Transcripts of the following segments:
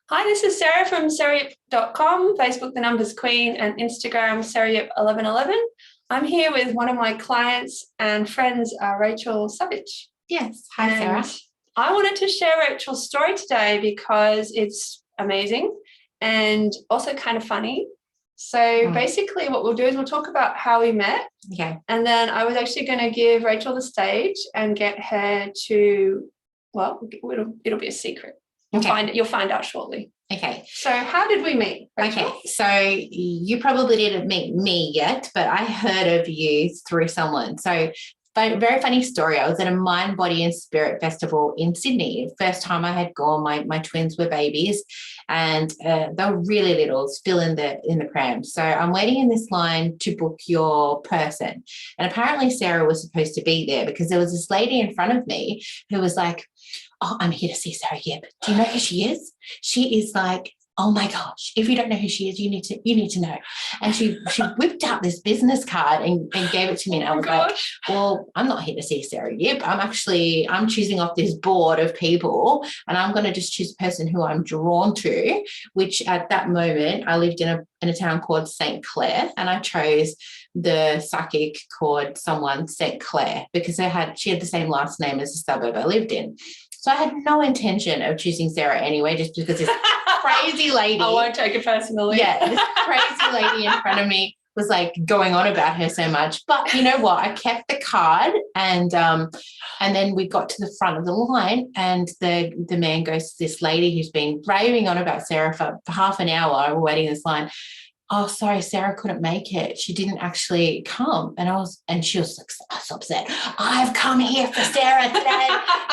Hi, this is Sarah from sarayip.com, Facebook The Numbers Queen, and Instagram sarayip1111. I'm here with one of my clients and friends, Rachel Savage. Yes. Hi, Sarah. I wanted to share Rachel's story today because it's amazing and also kind of funny. So basically what we'll do is we'll talk about how we met. Okay. And then I was actually going to give Rachel the stage and get her to, well, it'll be a secret. You'll find out shortly. Okay. So how did we meet, Rachel? Okay. So you probably didn't meet me yet, but I heard of you through someone. So very funny story. I was at a Mind, Body and Spirit festival in Sydney. First time I had gone, my twins were babies and they were really little, still in the pram. So I'm waiting in this line to book your person. And apparently Sarah was supposed to be there because there was this lady in front of me who was like, "Oh, I'm here to see Sarah Yip. Do you know who she is? She is like, oh my gosh, if you don't know who she is, you need to know." And she whipped out this business card and gave it to me. And I was like, well, I'm not here to see Sarah Yip. I'm choosing off this board of people and I'm going to just choose a person who I'm drawn to, which at that moment I lived in a town called St. Clair, and I chose the psychic called St. Clair because she had the same last name as the suburb I lived in. So I had no intention of choosing Sarah anyway, just because this crazy lady. I won't take it personally. Yeah, this crazy lady in front of me was like going on about her so much. But you know what? I kept the card and then we got to the front of the line and the man goes to this lady who's been raving on about Sarah for half an hour. We're waiting in this line. "Oh, sorry, Sarah couldn't make it. She didn't actually come." And she was like so upset. "I've come here for Sarah today.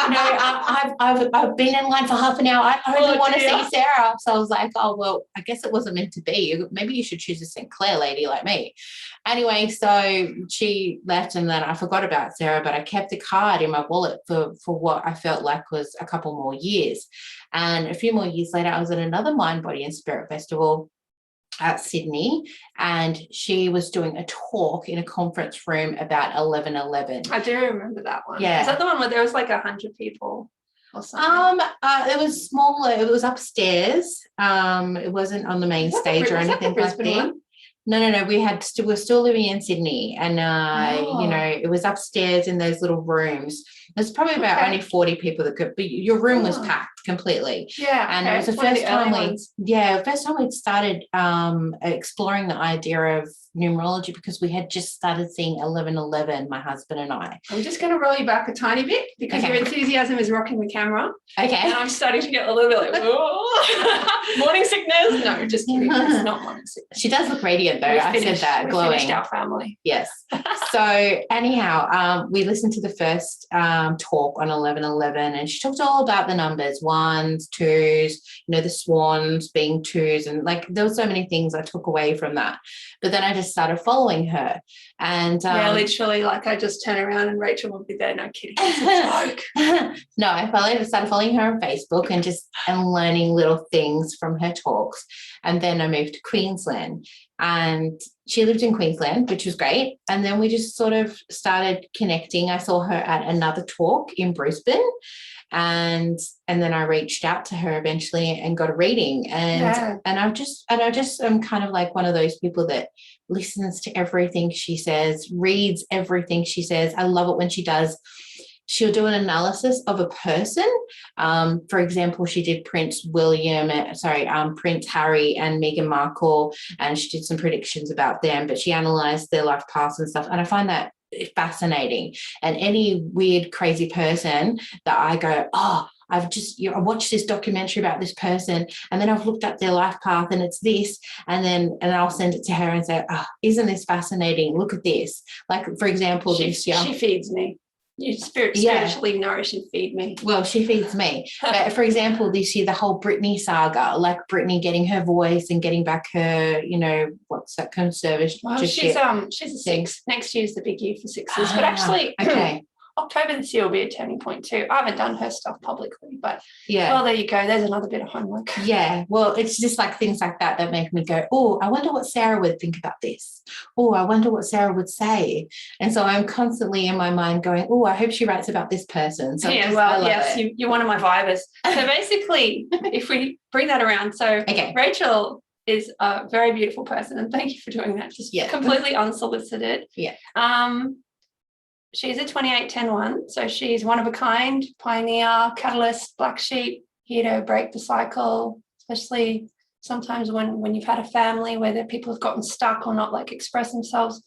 I've been in line for half an hour. I only want to see Sarah." So I was like, "Oh, well, I guess it wasn't meant to be. Maybe you should choose a St. Clair lady like me." Anyway, so she left and then I forgot about Sarah, but I kept the card in my wallet for what I felt like was a couple more years. And a few more years later, I was at another Mind, Body and Spirit festival at Sydney, and she was doing a talk in a conference room about 11:11. I do remember that one. Yeah. Is that the one where there was like 100 people or something? It was smaller. It was upstairs. It wasn't on the main stage or anything like that. No. We're still living in Sydney, and it was upstairs in those little rooms. There's probably about only 40 people that could, but your room was packed completely. Yeah, and it was the first time we'd started exploring the idea of numerology because we had just started seeing 11:11, my husband and I. I'm just going to roll you back a tiny bit because your enthusiasm is rocking the camera. Okay. And I'm starting to get a little bit like, oh, morning sickness. No, just kidding. It's not morning sickness. She does look radiant though. I said that, glowing. We finished our family. Yes. So anyhow, we listened to the first talk on 11:11, and she talked all about the numbers, 1s, 2s, the swans being 2s, and like there were so many things I took away from that. But then I just started following her, and literally, like I just turn around and Rachel will be there. No kidding, it's a joke. No, I started following her on Facebook and learning little things from her talks, and then I moved to Queensland. And she lived in Queensland, which was great. And then we just sort of started connecting. I saw her at another talk in Brisbane. And then I reached out to her eventually and got a reading. And I just am kind of like one of those people that listens to everything she says, reads everything she says. I love it when she does. She'll do an analysis of a person. For example, she did Prince Harry and Meghan Markle, and she did some predictions about them, but she analysed their life paths and stuff. And I find that fascinating. And any weird, crazy person that I go, oh, I watched this documentary about this person, and then I've looked up their life path and it's this, and I'll send it to her and say, oh, isn't this fascinating? Look at this. Like, for example, this year. She feeds me. You spiritually nourish and feed me. Well, she feeds me. But for example, this year, the whole Britney saga, like Britney getting her voice and getting back her, what's that conservatorship? Well, she's a 6. Next year's the big year for 6s. But actually, okay. October this year will be a turning point too. I haven't done her stuff publicly, but Yeah. well, there you go. There's another bit of homework. Yeah. Well, it's just like things like that that make me go, oh, I wonder what Sarah would think about this. Oh, I wonder what Sarah would say. And so I'm constantly in my mind going, oh, I hope she writes about this person. So yeah, well, yes, you're one of my vibers. So basically, if we bring that around, so okay. Rachel is a very beautiful person, and thank you for doing that. Just completely unsolicited. Yeah. She's a 28-10-1, so she's one of a kind, pioneer, catalyst, black sheep, here to break the cycle, especially sometimes when you've had a family where the people have gotten stuck or not like express themselves.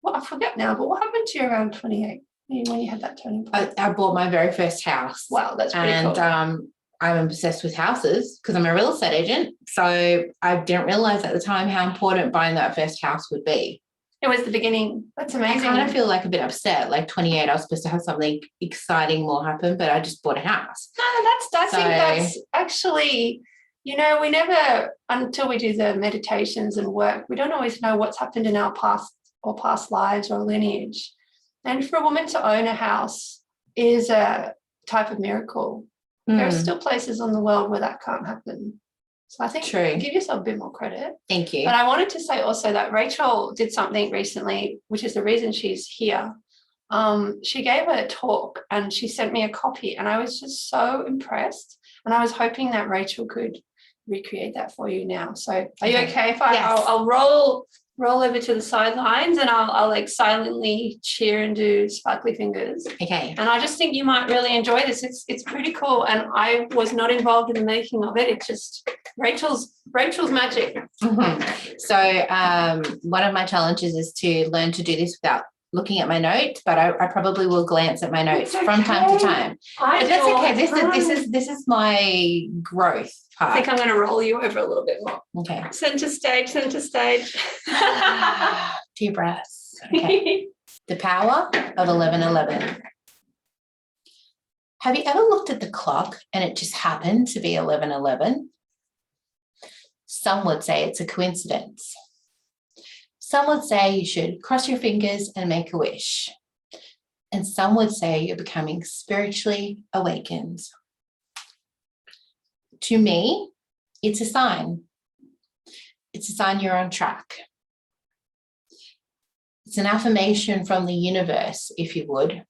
Well, I forget now, but what happened to you around 28 when you had that turning point? I bought my very first house. Wow, that's pretty cool. And I'm obsessed with houses because I'm a real estate agent. So I didn't realize at the time how important buying that first house would be. It was the beginning. That's amazing. I kind of feel like a bit upset. Like 28, I was supposed to have something exciting more happen, but I just bought a house. No, I think that's actually, we never, until we do the meditations and work, we don't always know what's happened in our past or past lives or lineage. And for a woman to own a house is a type of miracle. There are still places in the world where that can't happen. So I think give yourself a bit more credit. Thank you. But I wanted to say also that Rachel did something recently, which is the reason she's here. She gave a talk and she sent me a copy, and I was just so impressed. And I was hoping that Rachel could recreate that for you now. So are you okay if I'll roll over to the sidelines and I'll like silently cheer and do sparkly fingers. Okay. And I just think you might really enjoy this. It's pretty cool. And I was not involved in the making of it. It's just Rachel's magic. Mm-hmm. So one of my challenges is to learn to do this without looking at my notes, but I probably will glance at my notes from time to time. But that's okay. This is my growth part. I think I'm going to roll you over a little bit more. Okay. Center stage. Deep breaths. Okay. The power of 11:11. Have you ever looked at the clock and it just happened to be 11:11? Some would say it's a coincidence. Some would say you should cross your fingers and make a wish. And some would say you're becoming spiritually awakened. To me, it's a sign. It's a sign you're on track. It's an affirmation from the universe, if you would,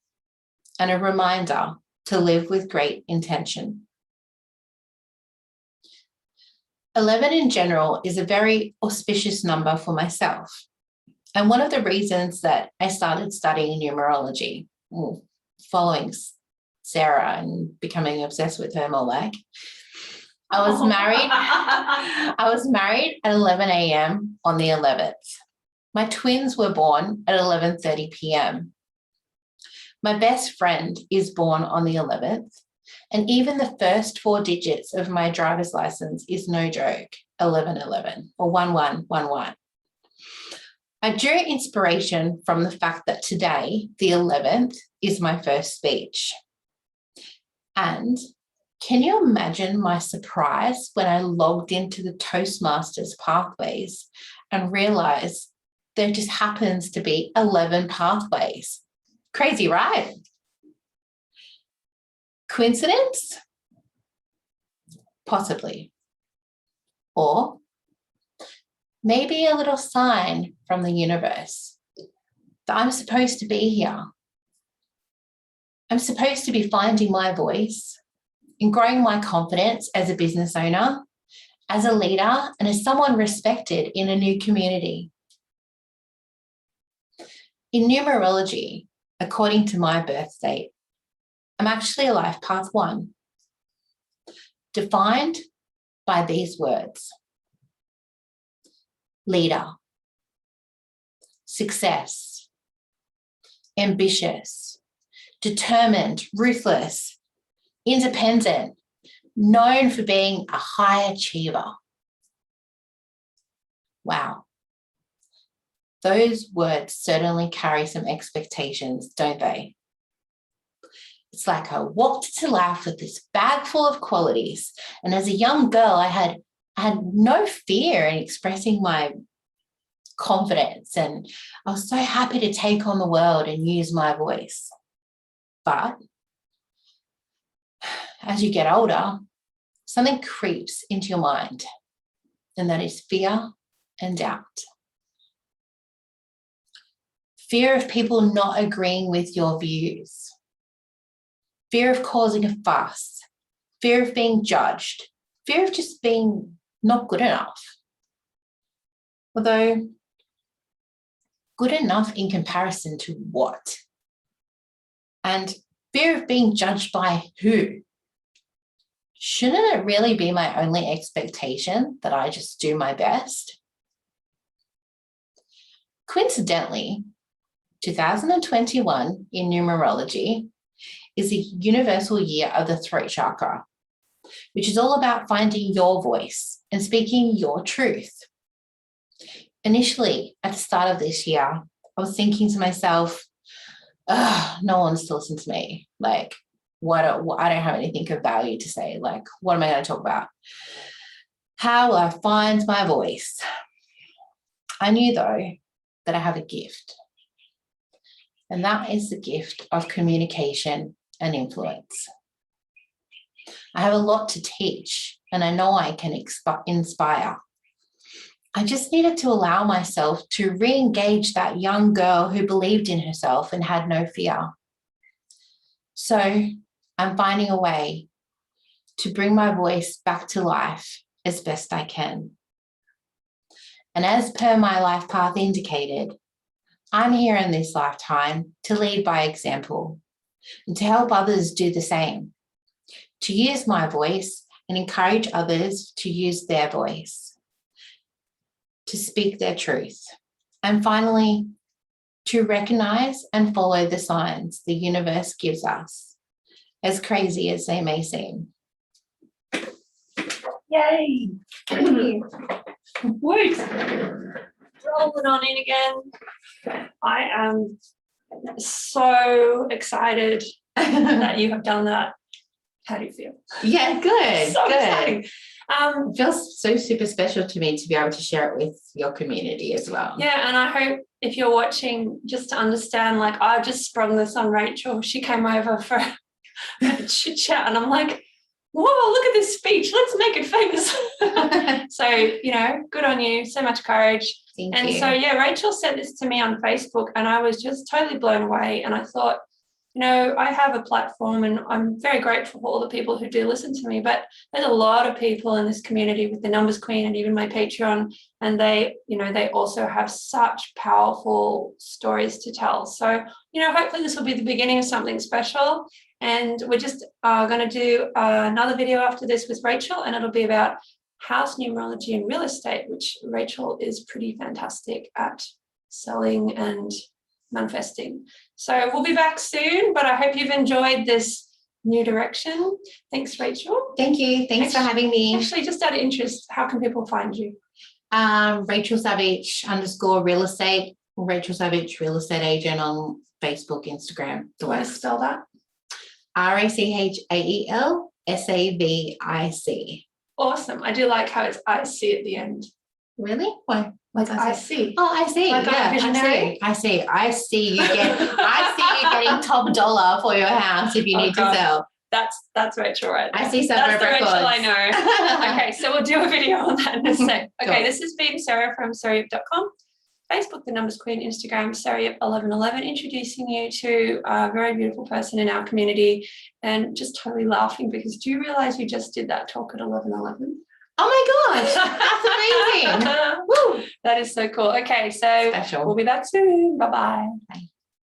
and a reminder to live with great intention. 11 in general is a very auspicious number for myself. And one of the reasons that I started studying numerology, following Sarah and becoming obsessed with her more like, I was married at 11 a.m. on the 11th. My twins were born at 11:30 p.m. My best friend is born on the 11th. And even the first 4 digits of my driver's license is no joke, 1111 or 1111. I drew inspiration from the fact that today, the 11th, is my first speech. And can you imagine my surprise when I logged into the Toastmasters pathways and realized there just happens to be 11 pathways? Crazy, right? Coincidence? Possibly. Or maybe a little sign from the universe that I'm supposed to be here. I'm supposed to be finding my voice and growing my confidence as a business owner, as a leader, and as someone respected in a new community. In numerology, according to my birth date, I'm actually a life path 1, defined by these words: leader, success, ambitious, determined, ruthless, independent, known for being a high achiever. Wow. Those words certainly carry some expectations, don't they? It's like I walked to life with this bag full of qualities. And as a young girl, I had no fear in expressing my confidence. And I was so happy to take on the world and use my voice. But as you get older, something creeps into your mind, and that is fear and doubt. Fear of people not agreeing with your views. Fear of causing a fuss. Fear of being judged. Fear of just being not good enough. Although, good enough in comparison to what? And fear of being judged by who? Shouldn't it really be my only expectation that I just do my best? Coincidentally, 2021 in numerology is the universal year of the throat chakra, which is all about finding your voice and speaking your truth. Initially, at the start of this year, I was thinking to myself, no one's to listen to me. Like, I don't have anything of value to say. Like, what am I going to talk about? How will I find my voice? I knew, though, that I have a gift. And that is the gift of communication and influence. I have a lot to teach, and I know I can inspire. I just needed to allow myself to re-engage that young girl who believed in herself and had no fear. So I'm finding a way to bring my voice back to life as best I can. And as per my life path indicated, I'm here in this lifetime to lead by example and to help others do the same, to use my voice and encourage others to use their voice, to speak their truth, and finally, to recognize and follow the signs the universe gives us, as crazy as they may seem. Yay! Woot! Rolling on in again. I am so excited that you have done that. How do you feel? Yeah, good. So good. exciting. It feels so super special to me to be able to share it with your community as well. Yeah, and I hope if you're watching, just to understand, like, I just sprung this on Rachel. She came over for a chit chat, and I'm like, whoa, look at this speech. Let's make it famous. So, good on you. So much courage. Thank you. So, yeah, Rachel sent this to me on Facebook, and I was just totally blown away. And I thought, I have a platform, and I'm very grateful for all the people who do listen to me, but there's a lot of people in this community with the Numbers Queen and even my Patreon, and they also have such powerful stories to tell. So, hopefully this will be the beginning of something special. And we're just going to do another video after this with Rachel, and it'll be about house numerology and real estate, which Rachel is pretty fantastic at selling and manifesting. So we'll be back soon, but I hope you've enjoyed this new direction. Thanks, Rachel. Thank you. Thanks for having me. Actually, just out of interest, how can people find you? Rachel Savage _real estate, Rachel Savage real estate agent on Facebook, Instagram. Do I spell that? RACHAEL SAVIC. Awesome. I do like how it's IC at the end. Really? Why? Like I see. Oh, I see. Like yeah, visionary. I see you getting top dollar for your house if you need to sell. That's Rachel right there. I see some That's the records. Rachel I know. Okay, so we'll do a video on that in a sec. Okay, this has been Sarah from sarayup.com. Facebook, The Numbers Queen, Instagram, Sarayup1111, introducing you to a very beautiful person in our community, and just totally laughing because do you realize you just did that talk at 11:11? Oh my gosh, that's amazing. Woo, that is so cool. Okay, so Special. we'll be back soon. Bye-bye. Bye.